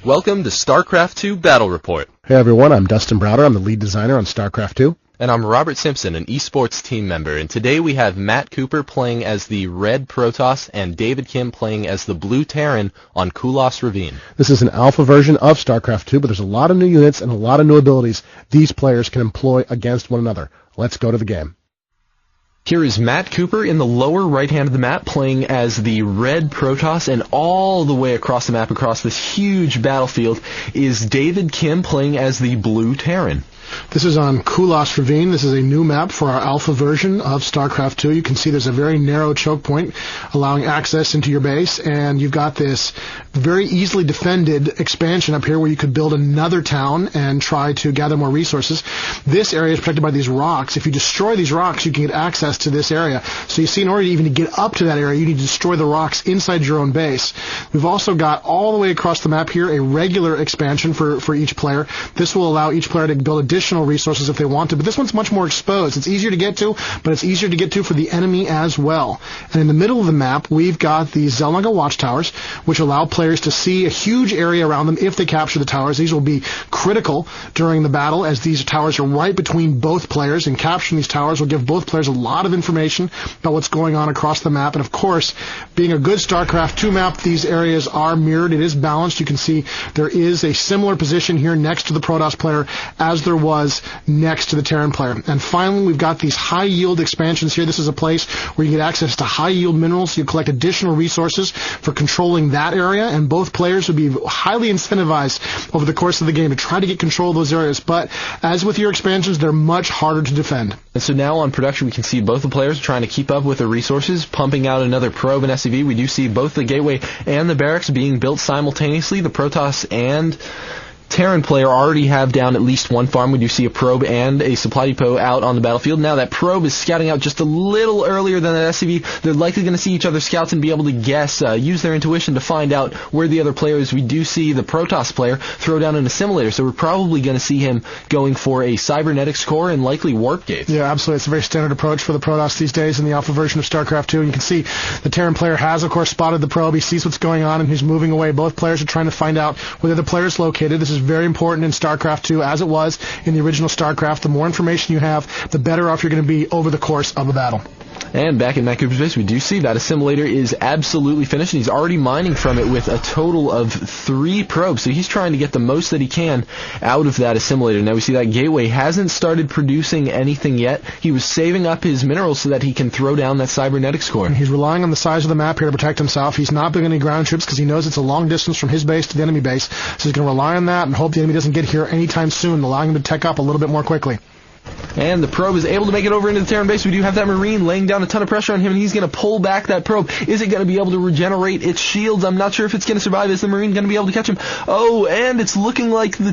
Welcome to Starcraft 2 Battle Report. Hey everyone, I'm Dustin Browder. I'm the lead designer on Starcraft 2. And I'm Robert Simpson, an esports team member. And today we have Matt Cooper playing as the Red Protoss and David Kim playing as the Blue Terran on Kulos Ravine. This is an alpha version of Starcraft 2, but there's a lot of new units and a lot of new abilities these players can employ against one another. Let's go to the game. Here is Matt Cooper in the lower right hand of the map playing as the Red Protoss, and all the way across the map, across this huge battlefield, is David Kim playing as the Blue Terran. This is on Kulos Ravine. This is a new map for our alpha version of StarCraft 2. You can see there's a very narrow choke point allowing access into your base, and you've got this very easily defended expansion up here where you could build another town and try to gather more resources. This area is protected by these rocks. If you destroy these rocks, you can get access to this area. So you see, in order even to get up to that area, you need to destroy the rocks inside your own base. We've also got all the way across the map here a regular expansion for each player. This will allow each player to build additional resources if they want to, but this one's much more exposed. It's easier to get to, but it's easier to get to for the enemy as well. And in the middle of the map, we've got these Xel'Naga watchtowers, which allow players to see a huge area around them if they capture the towers. These will be critical during the battle, as these towers are right between both players, and capturing these towers will give both players a lot of information about what's going on across the map. And of course, being a good StarCraft 2 map, these areas are mirrored. It is balanced. You can see there is a similar position here next to the Protoss player as there was next to the Terran player. And finally, we've got these high yield expansions here. This is a place where you get access to high yield minerals. You collect additional resources for controlling that area, and both players would be highly incentivized over the course of the game to try to get control of those areas. But as with your expansions, they're much harder to defend. And so now on production, we can see both the players trying to keep up with the resources, pumping out another probe and SCV. We do see both the gateway and the barracks being built simultaneously. The Protoss and Terran player already have down at least one farm. We do see a probe and a supply depot out on the battlefield. Now that probe is scouting out just a little earlier than that SCV. They're likely going to see each other's scouts and be able to guess, use their intuition to find out where the other player is. We do see the Protoss player throw down an assimilator, so we're probably going to see him going for a cybernetics core and likely warp gates. Yeah, absolutely. It's a very standard approach for the Protoss these days in the alpha version of StarCraft 2. And you can see the Terran player has, of course, spotted the probe. He sees what's going on and he's moving away. Both players are trying to find out where the other player is located. This is very important in StarCraft 2, as it was in the original StarCraft. The more information you have, the better off you're going to be over the course of a battle. And back in Matt Cooper's base, we do see that assimilator is absolutely finished, and he's already mining from it with a total of 3 probes. So he's trying to get the most that he can out of that assimilator. Now we see that gateway hasn't started producing anything yet. He was saving up his minerals so that he can throw down that cybernetics core. He's relying on the size of the map here to protect himself. He's not building any ground troops because he knows it's a long distance from his base to the enemy base. So he's going to rely on that and hope the enemy doesn't get here anytime soon, allowing him to tech up a little bit more quickly. And the probe is able to make it over into the Terran base. We do have that Marine laying down a ton of pressure on him, and he's going to pull back that probe. Is it going to be able to regenerate its shields? I'm not sure if it's going to survive. Is the Marine going to be able to catch him? Oh, and it's looking like the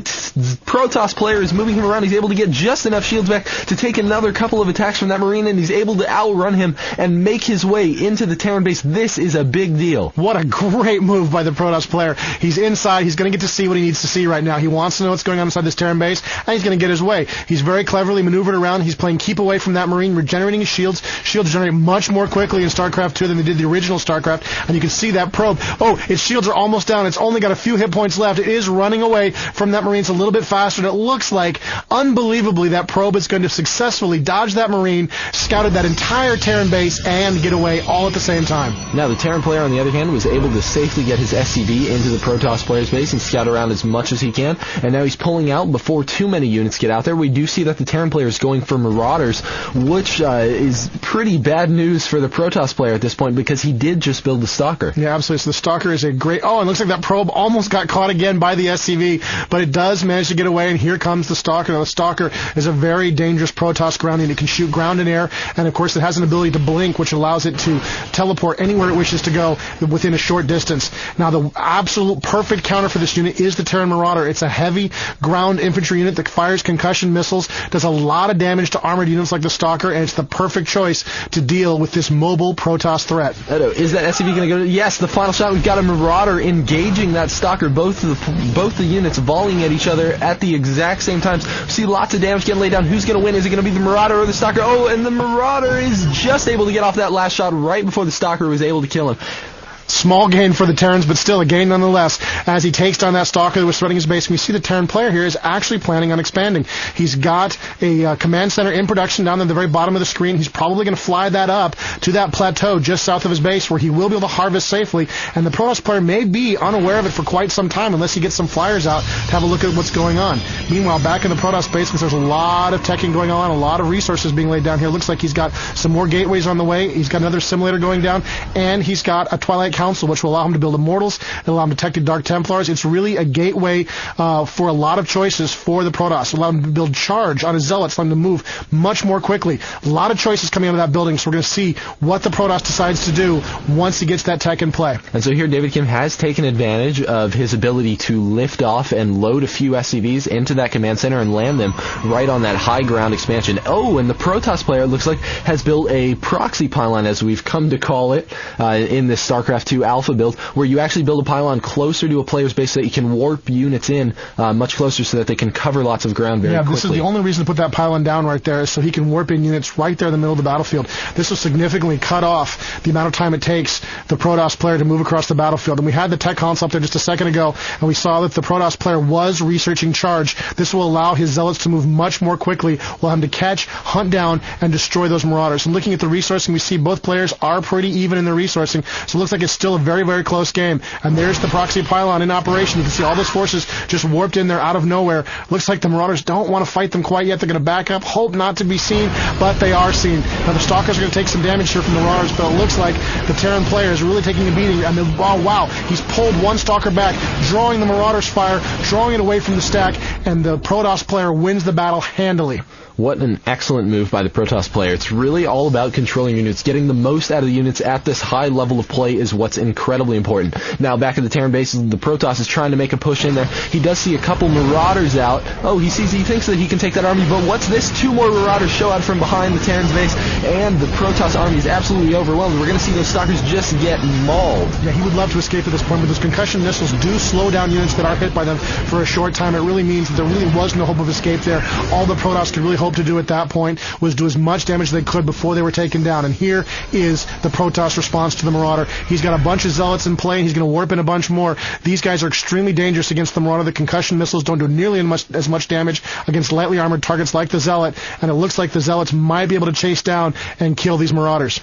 Protoss player is moving him around. He's able to get just enough shields back to take another couple of attacks from that Marine, and he's able to outrun him and make his way into the Terran base. This is a big deal. What a great move by the Protoss player. He's inside. He's going to get to see what he needs to see right now. He wants to know what's going on inside this Terran base, and he's going to get his way. He's very cleverly maneuvered around. He's playing keep away from that Marine, regenerating his shields. Shields generate much more quickly in StarCraft 2 than they did the original StarCraft, and you can see that probe. Oh, its shields are almost down. It's only got a few hit points left. It is running away from that Marine. It's a little bit faster, and it looks like, unbelievably, that probe is going to successfully dodge that Marine, scouted that entire Terran base, and get away all at the same time. Now, the Terran player, on the other hand, was able to safely get his SCV into the Protoss player's base and scout around as much as he can, and now he's pulling out before too many units get out there. We do see that the Terran player is going for Marauders, which is pretty bad news for the Protoss player at this point, because he did just build the Stalker. Yeah, absolutely. So the Stalker is a great... Oh, and it looks like that probe almost got caught again by the SCV, but it does manage to get away, and here comes the Stalker. Now, the Stalker is a very dangerous Protoss grounding. It can shoot ground and air, and of course it has an ability to blink, which allows it to teleport anywhere it wishes to go within a short distance. Now, the absolute perfect counter for this unit is the Terran Marauder. It's a heavy ground infantry unit that fires concussion missiles, does a lot of damage to armored units like the Stalker, and it's the perfect choice to deal with this mobile Protoss threat. Is that SCV going to go? Yes, the final shot. We've got a Marauder engaging that Stalker. Both the units volleying at each other at the exact same time. We see lots of damage getting laid down. Who's going to win? Is it going to be the Marauder or the Stalker? Oh, and the Marauder is just able to get off that last shot right before the Stalker was able to kill him. Small gain for the Terrans, but still a gain nonetheless, as he takes down that stalker that was threatening his base. And we see the Terran player here is actually planning on expanding. He's got a command center in production down at the very bottom of the screen. He's probably going to fly that up to that plateau just south of his base, where he will be able to harvest safely. And the Protoss player may be unaware of it for quite some time, unless he gets some flyers out to have a look at what's going on. Meanwhile, back in the Protoss base, because there's a lot of teching going on, a lot of resources being laid down here. Looks like he's got some more gateways on the way. He's got another simulator going down, and he's got a Twilight Council, which will allow him to build Immortals, it'll allow him to detect Dark Templars. It's really a gateway for a lot of choices for the Protoss. Allow him to build Charge on his Zealots, allow him to move much more quickly. A lot of choices coming out of that building, so we're going to see what the Protoss decides to do once he gets that tech in play. And so here David Kim has taken advantage of his ability to lift off and load a few SCVs into that command center and land them right on that high ground expansion. Oh, and the Protoss player, it looks like, has built a proxy pylon, as we've come to call it, in this StarCraft 2 alpha build, where you actually build a pylon closer to a player's base so that you can warp units in much closer so that they can cover lots of ground very quickly. This is the only reason to put that pylon down right there, is so he can warp in units right there in the middle of the battlefield. This will significantly cut off the amount of time it takes the Protoss player to move across the battlefield. And we had the tech console up there just a second ago, and we saw that the Protoss player was researching Charge. This will allow his Zealots to move much more quickly, allow him to catch, hunt down, and destroy those Marauders. And looking at the resourcing, we see both players are pretty even in their resourcing, so it looks like it's still a very, very close game. And there's the proxy pylon in operation. You can see all those forces just warped in there out of nowhere. Looks like the Marauders don't want to fight them quite yet. They're going to back up, hope not to be seen, but they are seen. Now the Stalkers are going to take some damage here from the Marauders, but it looks like the Terran player is really taking a beating. And wow, he's pulled one Stalker back, drawing the Marauders' fire, drawing it away from the stack, and the Protoss player wins the battle handily. What an excellent move by the Protoss player. It's really all about controlling units. Getting the most out of the units at this high level of play is what's incredibly important. Now, back at the Terran base, the Protoss is trying to make a push in there. He does see a couple Marauders out. Oh, he thinks that he can take that army, but what's this? Two more Marauders show out from behind the Terran's base, and the Protoss army is absolutely overwhelmed. We're going to see those Stalkers just get mauled. Yeah, he would love to escape at this point, but those concussion missiles do slow down units that are hit by them for a short time. It really means that there really was no hope of escape there. All the Protoss could really hope to do at that point was do as much damage as they could before they were taken down. And here is the Protoss response to the Marauder. He's got a bunch of Zealots in play. He's going to warp in a bunch more. These guys are extremely dangerous against the Marauder. The concussion missiles don't do nearly as much damage against lightly armored targets like the Zealot, and it looks like the Zealots might be able to chase down and kill these Marauders.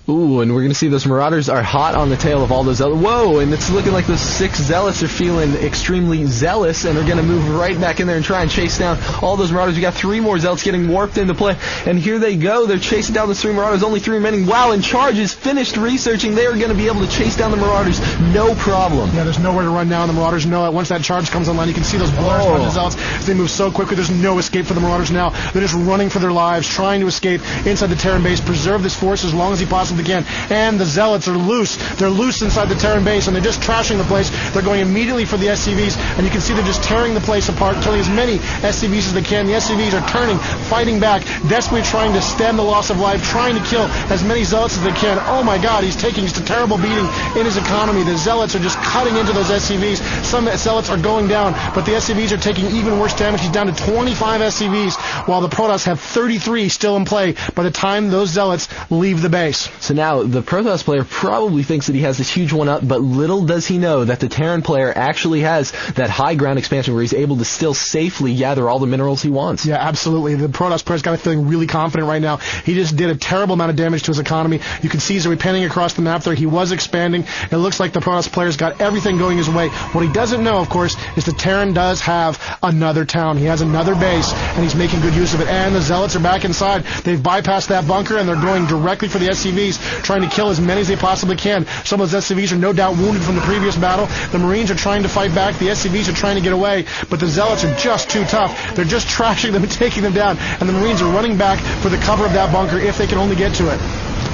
Ooh, and we're going to see those Marauders are hot on the tail of all those Zealots. Whoa, and it's looking like those 6 Zealots are feeling extremely zealous and are going to move right back in there and try and chase down all those Marauders. We got 3 more Zealots getting warped into play, and here they go. They're chasing down those 3 Marauders, only 3 remaining. Wow, and Charge is finished researching. They are going to be able to chase down the Marauders, no problem. Yeah, there's nowhere to run now, and the Marauders know it. Once that Charge comes online, you can see those blurs on the Zealots. They move so quickly, there's no escape for the Marauders now. They're just running for their lives, trying to escape inside the Terran base, preserve this force as long as he possibly can. And the Zealots are loose. They're loose inside the Terran base, and they're just trashing the place. They're going immediately for the SCVs, and you can see they're just tearing the place apart, killing as many SCVs as they can. The SCVs are turning, fighting back, desperately trying to stem the loss of life, trying to kill as many Zealots as they can. Oh my God, he's taking just a terrible beating in his economy. The Zealots are just cutting into those SCVs. Some Zealots are going down, but the SCVs are taking even worse damage. He's down to 25 SCVs, while the Protoss have 33 still in play by the time those Zealots leave the base. So now, the Protoss player probably thinks that he has this huge one up, but little does he know that the Terran player actually has that high ground expansion where he's able to still safely gather all the minerals he wants. Yeah, absolutely. The Protoss player's got me feeling really confident right now. He just did a terrible amount of damage to his economy. You can see he's panning across the map there. He was expanding. It looks like the Protoss player's got everything going his way. What he doesn't know, of course, is the Terran does have another town. He has another base, and he's making good use of it. And the Zealots are back inside. They've bypassed that bunker, and they're going directly for the SCVs, trying to kill as many as they possibly can. Some of those SCVs are no doubt wounded from the previous battle. The Marines are trying to fight back. The SCVs are trying to get away, but the Zealots are just too tough. They're just trashing them and taking them down, and the Marines are running back for the cover of that bunker if they can only get to it.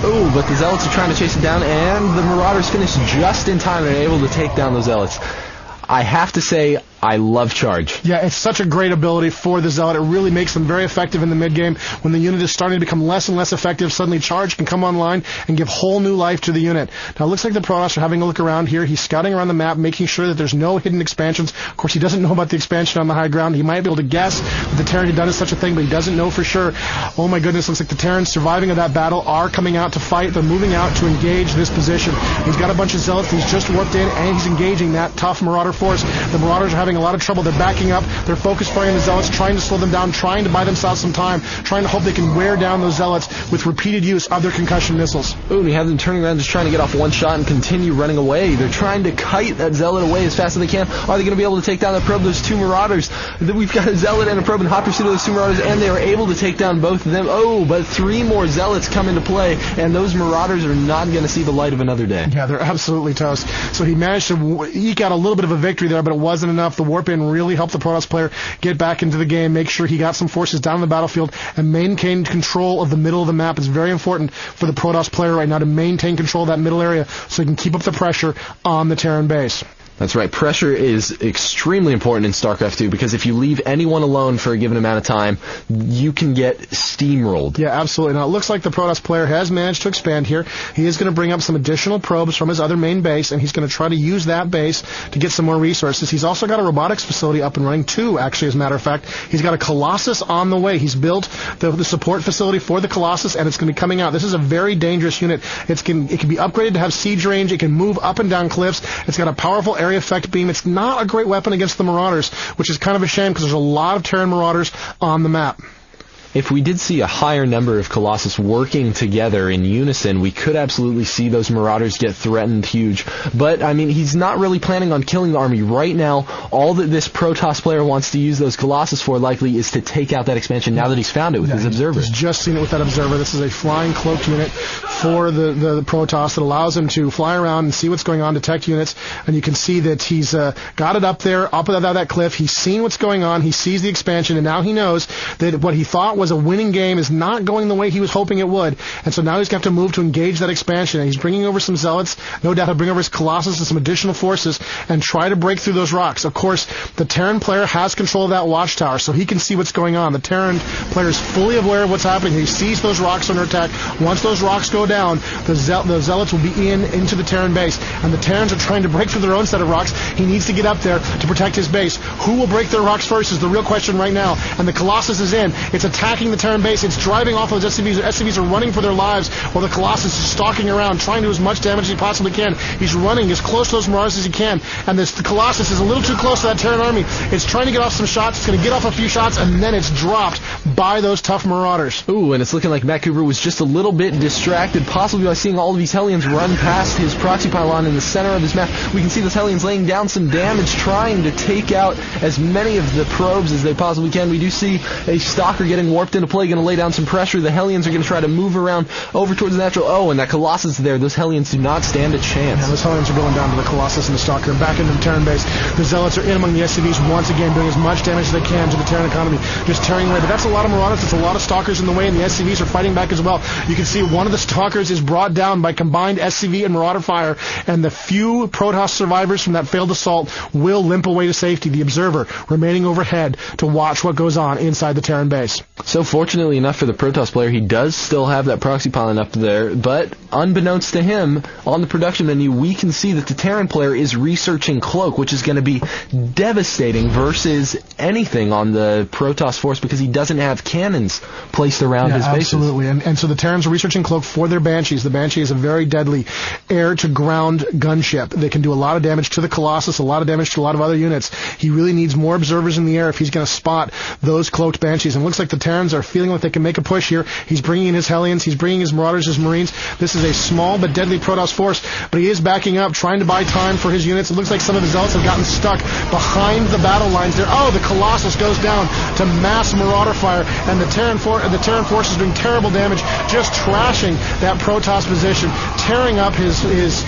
Oh, but the Zealots are trying to chase it down, and the Marauders finish just in time and are able to take down the Zealots. I have to say, I love charge. Yeah, it's such a great ability for the Zealot. It really makes them very effective in the mid-game. When the unit is starting to become less and less effective, suddenly charge can come online and give whole new life to the unit. Now, it looks like the Protoss are having a look around here. He's scouting around the map, making sure that there's no hidden expansions. Of course, he doesn't know about the expansion on the high ground. He might be able to guess that the Terran had done such a thing, but he doesn't know for sure. Oh my goodness, looks like the Terrans surviving of that battle are coming out to fight. They're moving out to engage this position. He's got a bunch of Zealots. He's just warped in, and he's engaging that tough Marauder force. The Marauders are having a lot of trouble. They're backing up. They're focus firing the Zealots, trying to slow them down, trying to buy themselves some time, trying to hope they can wear down those Zealots with repeated use of their concussion missiles. Ooh, and you have them turning around just trying to get off one shot and continue running away. They're trying to kite that Zealot away as fast as they can. Are they going to be able to take down that probe? Those two Marauders. We've got a Zealot and a probe in hot pursuit of those two Marauders, and they are able to take down both of them. Oh, but 3 more Zealots come into play, and those Marauders are not going to see the light of another day. Yeah, they're absolutely toast. So he managed to eke out a little bit of a victory there, but it wasn't enough. The warp in really helped the Protoss player get back into the game, make sure he got some forces down the battlefield, and maintain control of the middle of the map. It's very important for the Protoss player right now to maintain control of that middle area so he can keep up the pressure on the Terran base. That's right. Pressure is extremely important in StarCraft 2 because if you leave anyone alone for a given amount of time, you can get steamrolled. Yeah, absolutely. Now, it looks like the Protoss player has managed to expand here. He is going to bring up some additional probes from his other main base, and he's going to try to use that base to get some more resources. He's also got a robotics facility up and running, too, actually, as a matter of fact. He's got a Colossus on the way. He's built the support facility for the Colossus, and it's going to be coming out. This is a very dangerous unit. It can be upgraded to have siege range. It can move up and down cliffs. It's got a powerful area effect beam. It's not a great weapon against the Marauders, which is kind of a shame because there's a lot of Terran Marauders on the map. If we did see a higher number of Colossus working together in unison, we could absolutely see those Marauders get threatened huge. But, I mean, he's not really planning on killing the army. Right now, all that this Protoss player wants to use those Colossus for, likely, is to take out that expansion now that he's found it with his Observer. He's just seen it with that Observer. This is a flying cloaked unit for the Protoss that allows him to fly around and see what's going on, detect units, and you can see that he's got it up there, up that cliff. He's seen what's going on. He sees the expansion, and now he knows that what he thought was a winning game is not going the way he was hoping it would, and so now he's got to move to engage that expansion, and he's bringing over some Zealots, no doubt he'll bring over his Colossus and some additional forces, and try to break through those rocks. Of course, the Terran player has control of that watchtower, so he can see what's going on. The Terran player is fully aware of what's happening. He sees those rocks under attack. Once those rocks go down, the Zealots will be into the Terran base, and the Terrans are trying to break through their own set of rocks. He needs to get up there to protect his base. Who will break their rocks first is the real question right now, and the Colossus is in. It's attacking the Terran base. It's driving off those SCVs. The SCVs are running for their lives while the Colossus is stalking around, trying to do as much damage as he possibly can. He's running as close to those Marauders as he can, and the Colossus is a little too close to that Terran army. It's trying to get off some shots. It's going to get off a few shots, and then it's dropped by those tough Marauders. Ooh, and it's looking like Matt Cooper was just a little bit distracted, possibly by seeing all of these Hellions run past his proxy pylon in the center of his map. We can see those Hellions laying down some damage, trying to take out as many of the probes as they possibly can. We do see a Stalker getting warped into play, going to lay down some pressure. The Hellions are going to try to move around over towards the natural. Oh, and that Colossus there. Those Hellions do not stand a chance. Yeah, those Hellions are going down to the Colossus and the Stalker, back into the Terran base. The Zealots are in among the SCVs once again, doing as much damage as they can to the Terran economy, just tearing away. But that's a lot of Marauders. That's a lot of Stalkers in the way, and the SCVs are fighting back as well. You can see one of the Stalkers is brought down by combined SCV and Marauder fire, and the few Protoss survivors from that failed assault will limp away to safety. The Observer remaining overhead to watch what goes on inside the Terran base. So fortunately enough for the Protoss player, he does still have that proxy pylon up there, but unbeknownst to him, on the production menu, we can see that the Terran player is researching Cloak, which is going to be devastating versus anything on the Protoss force because he doesn't have cannons placed around his bases. Absolutely, and so the Terrans are researching Cloak for their Banshees. The Banshee is a very deadly air-to-ground gunship. They can do a lot of damage to the Colossus, a lot of damage to a lot of other units. He really needs more observers in the air if he's going to spot those cloaked Banshees, and it looks like the Terrans are feeling like they can make a push here. He's bringing in his Hellions, he's bringing his Marauders, his Marines. This is a small but deadly Protoss force, but he is backing up, trying to buy time for his units. It looks like some of his Zealots have gotten stuck behind the battle lines there. Oh, the Colossus goes down to mass Marauder fire, and the Terran force is doing terrible damage, just trashing that Protoss position, tearing up his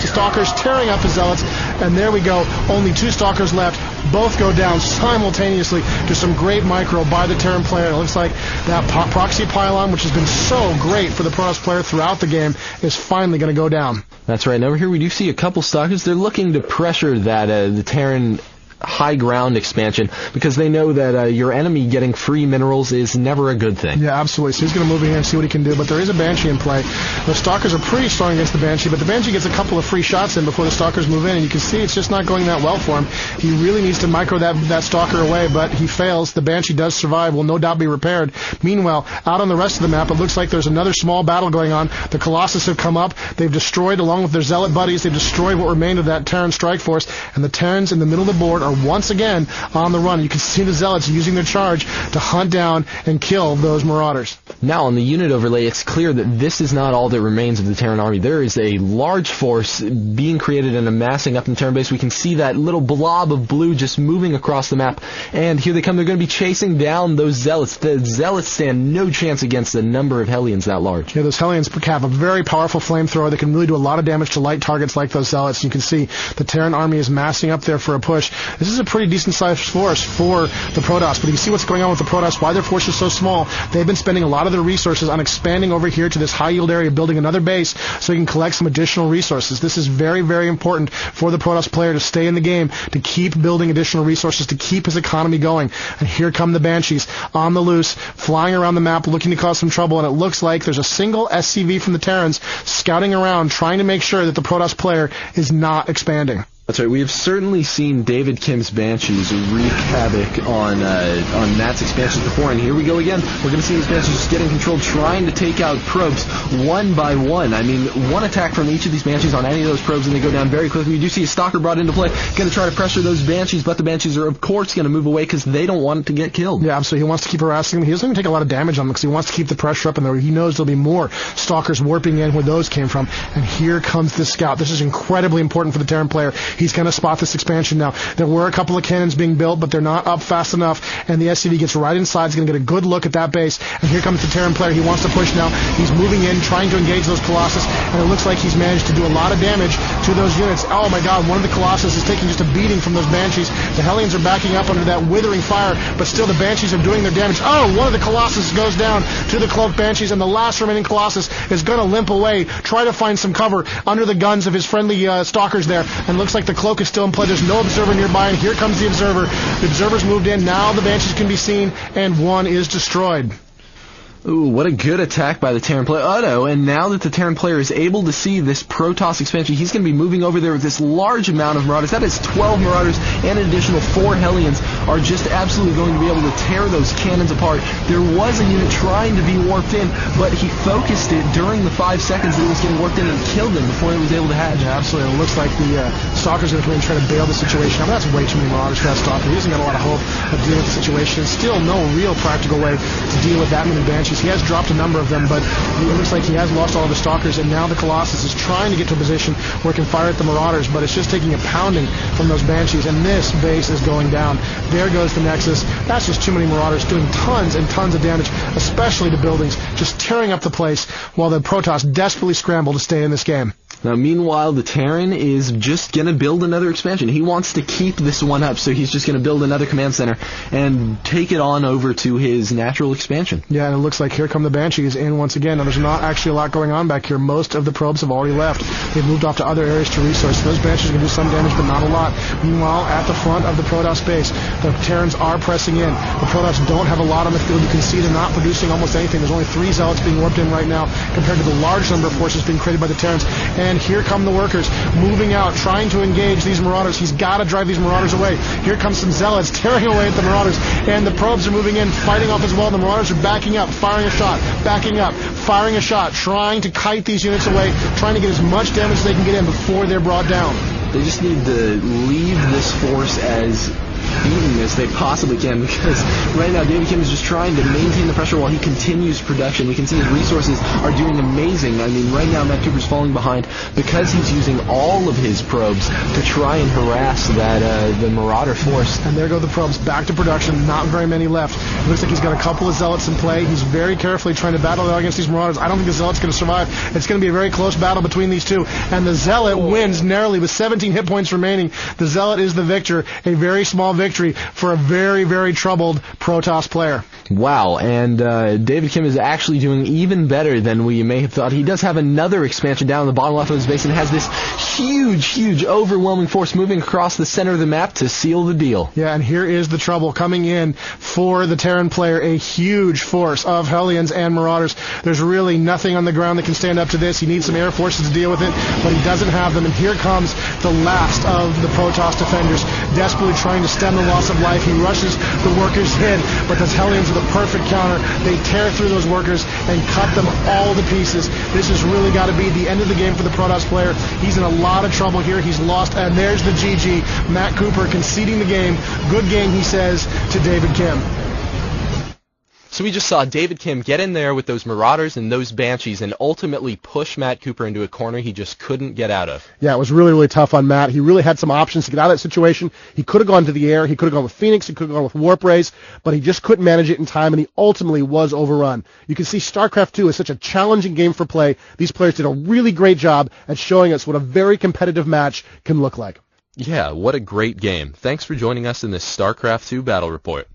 Stalkers, tearing up his Zealots, and there we go. Only 2 Stalkers left. Both go down simultaneously to some great micro by the Terran player. It looks like that proxy pylon, which has been so great for the Protoss player throughout the game, is finally going to go down. That's right. And over here we do see a couple Stalkers. They're looking to pressure that the Terran high ground expansion because they know that your enemy getting free minerals is never a good thing. Yeah, absolutely. So he's going to move in here and see what he can do, but there is a Banshee in play. The Stalkers are pretty strong against the Banshee, but the Banshee gets a couple of free shots in before the Stalkers move in, and you can see it's just not going that well for him. He really needs to micro that Stalker away, but he fails. The Banshee does survive, will no doubt be repaired. Meanwhile, out on the rest of the map, it looks like there's another small battle going on. The Colossus have come up. They've destroyed, along with their Zealot buddies, they've destroyed what remained of that Terran strike force, and the Terrans in the middle of the board are once again on the run. You can see the Zealots using their charge to hunt down and kill those Marauders. Now, on the unit overlay, it's clear that this is not all that remains of the Terran army. There is a large force being created and amassing up in the Terran base. We can see that little blob of blue just moving across the map, and here they come. They're going to be chasing down those Zealots. The Zealots stand no chance against a number of Hellions that large. Yeah, those Hellions have a very powerful flamethrower that can really do a lot of damage to light targets like those Zealots. You can see the Terran army is massing up there for a push. This is a pretty decent-sized force for the Protoss, but you can see what's going on with the Protoss, why their force is so small. They've been spending a lot of their resources on expanding over here to this high-yield area, building another base so you can collect some additional resources. This is very, very important for the Protoss player to stay in the game, to keep building additional resources, to keep his economy going. And here come the Banshees on the loose, flying around the map, looking to cause some trouble, and it looks like there's a single SCV from the Terrans scouting around, trying to make sure that the Protoss player is not expanding. That's right. We have certainly seen David Kim's Banshees wreak havoc on Matt's expansions before, and here we go again. We're going to see these Banshees just getting controlled, trying to take out probes one by one. I mean, one attack from each of these Banshees on any of those probes, and they go down very quickly. We do see a Stalker brought into play, going to try to pressure those Banshees, but the Banshees are, of course, going to move away because they don't want to get killed. Yeah, absolutely. He wants to keep harassing them. He doesn't even take a lot of damage on them because he wants to keep the pressure up in there. He knows there'll be more Stalkers warping in where those came from, and here comes the Scout. This is incredibly important for the Terran player. He's going to spot this expansion now. There were a couple of cannons being built, but they're not up fast enough, and the SCV gets right inside. He's going to get a good look at that base, and here comes the Terran player. He wants to push now. He's moving in, trying to engage those Colossus, and it looks like he's managed to do a lot of damage to those units. Oh my god, one of the Colossus is taking just a beating from those Banshees. The Hellions are backing up under that withering fire, but still the Banshees are doing their damage. Oh, one of the Colossus goes down to the cloaked Banshees, and the last remaining Colossus is going to limp away, try to find some cover under the guns of his friendly Stalkers there, and looks like the cloak is still in play. There's no observer nearby, and here comes the observer. The observer's moved in. Now the Banshees can be seen, and one is destroyed. Ooh, what a good attack by the Terran player. Oh no, and now that the Terran player is able to see this Protoss expansion, he's going to be moving over there with this large amount of Marauders. That is 12 Marauders, and an additional 4 Hellions are just absolutely going to be able to tear those cannons apart. There was a unit trying to be warped in, but he focused it during the 5 seconds that it was getting warped in and killed them before it was able to hatch. Yeah, absolutely. It looks like the Stalker's going to come in and try to bail the situation. I mean, that's way too many Marauders for that Stalker. He hasn't got a lot of hope of dealing with the situation. Still no real practical way to deal with that many Banshees. He has dropped a number of them, but it looks like he has lost all of the Stalkers, and now the Colossus is trying to get to a position where it can fire at the Marauders, but it's just taking a pounding from those Banshees, and this base is going down. There goes the Nexus. That's just too many Marauders doing tons and tons of damage, especially to buildings, just tearing up the place while the Protoss desperately scramble to stay in this game. Now, meanwhile, the Terran is just going to build another expansion. He wants to keep this one up, so he's just going to build another command center and take it on over to his natural expansion. Yeah, and it looks like here come the Banshees in once again. Now, there's not actually a lot going on back here. Most of the probes have already left. They've moved off to other areas to resource. Those Banshees can do some damage, but not a lot. Meanwhile, at the front of the Protoss base, the Terrans are pressing in. The Protoss don't have a lot on the field. You can see they're not producing almost anything. There's only 3 Zealots being warped in right now compared to the large number of forces being created by the Terrans. And here come the workers moving out, trying to engage these Marauders. He's got to drive these Marauders away. Here comes some Zealots tearing away at the Marauders, and the probes are moving in, fighting off as well. The Marauders are backing up, firing a shot, backing up, firing a shot, trying to kite these units away, trying to get as much damage as they can get in before they're brought down. They just need to leave this force as beaten as they possibly can, because right now David Kim is just trying to maintain the pressure while he continues production. We can see his resources are doing amazing. I mean, right now Matt Cooper's falling behind because he's using all of his probes to try and harass the Marauder force. And there go the probes back to production. Not very many left. It looks like he's got a couple of Zealots in play. He's very carefully trying to battle against these Marauders. I don't think the Zealot's going to survive. It's going to be a very close battle between these two, and the Zealot wins narrowly with 17 hit points remaining. The Zealot is the victor. A very small victory for a very, very troubled Protoss player. Wow, and David Kim is actually doing even better than we may have thought. He does have another expansion down in the bottom left of his base and has this huge, overwhelming force moving across the center of the map to seal the deal. Yeah, and here is the trouble coming in for the Terran player, a huge force of Hellions and Marauders. There's really nothing on the ground that can stand up to this. He needs some air forces to deal with it, but he doesn't have them, and here comes the last of the Protoss defenders, desperately trying to stem the loss of life. He rushes the workers in, but those Hellions with a perfect counter, they tear through those workers and cut them all to pieces. This has really got to be the end of the game for the Protoss player. He's in a lot of trouble here. He's lost, and there's the GG. Matt Cooper conceding the game. Good game, he says, to David Kim. So we just saw David Kim get in there with those Marauders and those Banshees and ultimately push Matt Cooper into a corner he just couldn't get out of. Yeah, it was really tough on Matt. He really had some options to get out of that situation. He could have gone to the air. He could have gone with Phoenix. He could have gone with Warp Rays, but he just couldn't manage it in time, and he ultimately was overrun. You can see StarCraft 2 is such a challenging game for play. These players did a really great job at showing us what a very competitive match can look like. Yeah, what a great game. Thanks for joining us in this StarCraft 2 Battle Report.